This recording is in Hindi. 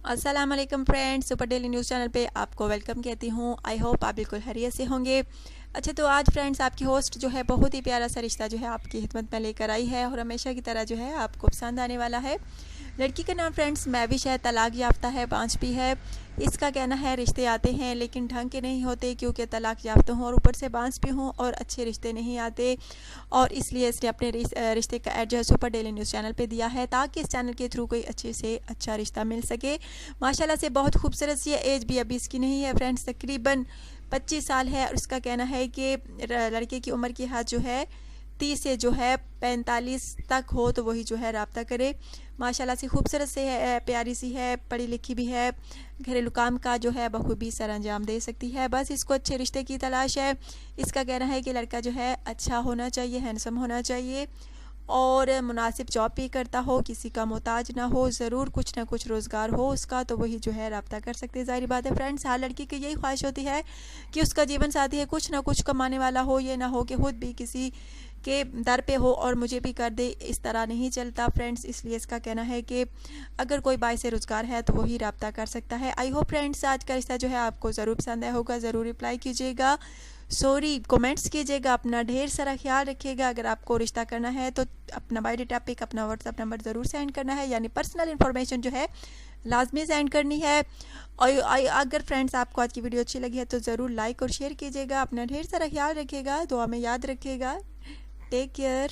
अस्सलाम वालेकुम friends, super daily news channel पे आपको वेलकम कहती हूँ। आई होप आप बिल्कुल खैरियत से होंगे। अच्छा, तो आज फ्रेंड्स आपकी होस्ट जो है बहुत ही प्यारा सा रिश्ता जो है आपकी खिदमत में लेकर आई है और हमेशा की तरह जो है आपको पसंद आने वाला है। लड़की का नाम फ्रेंड्स महविश है, तलाक याफ्ता है, 5 है। इसका कहना है रिश्ते आते हैं लेकिन ढंग के नहीं होते क्योंकि तलाक याफ्ता हूँ और ऊपर से 5 हूँ और अच्छे रिश्ते नहीं आते, और इसलिए इसने अपने रिश्ते का एड जो है सुपर डेली न्यूज़ चैनल पे दिया है ताकि इस चैनल के थ्रू कोई अच्छे से अच्छा रिश्ता मिल सके। माशाल्लाह से बहुत खूबसूरत सी है, एज भी अभी इसकी नहीं है फ्रेंड्स, तकरीबन 25 साल है। और उसका कहना है कि लड़के की उम्र की हद जो है 30 से जो है 45 तक हो तो वही जो है रब्ता करे। माशाल्लाह से खूबसूरत से है, प्यारी सी है, पढ़ी लिखी भी है, घरेलू काम का जो है बखूबी सर अंजाम दे सकती है। बस इसको अच्छे रिश्ते की तलाश है। इसका कहना है कि लड़का जो है अच्छा होना चाहिए, हैंडसम होना चाहिए और मुनासिब जॉब भी करता हो, किसी का मोहताज ना हो, ज़रूर कुछ ना कुछ रोज़गार हो उसका, तो वही जो है रब्ता कर सकते हैं। ज़ाहिर बात है फ्रेंड्स, हर लड़की की यही ख्वाहिश होती है कि उसका जीवन साथी है कुछ ना कुछ कमाने वाला हो, ये ना हो कि खुद भी किसी के दर पे हो और मुझे भी कर दे, इस तरह नहीं चलता फ्रेंड्स। इसलिए इसका कहना है कि अगर कोई बाइस रोज़गार है तो वही रब्ता कर सकता है। आई होप फ्रेंड्स आज का रिश्ता जो है आपको ज़रूर पसंद आया होगा, ज़रूर रिप्लाई कीजिएगा, सॉरी कमेंट्स कीजिएगा, अपना ढेर सारा ख्याल रखिएगा। अगर आपको रिश्ता करना है तो अपना बायोडाटा पिक, अपना व्हाट्सअप नंबर ज़रूर सेंड करना है, यानी पर्सनल इन्फॉर्मेशन जो है लाजमी सेंड करनी है। और अगर फ्रेंड्स आपको आज की वीडियो अच्छी लगी है तो ज़रूर लाइक और शेयर कीजिएगा। अपना ढेर सारा ख्याल रखिएगा, दुआ में याद रखिएगा। Take care.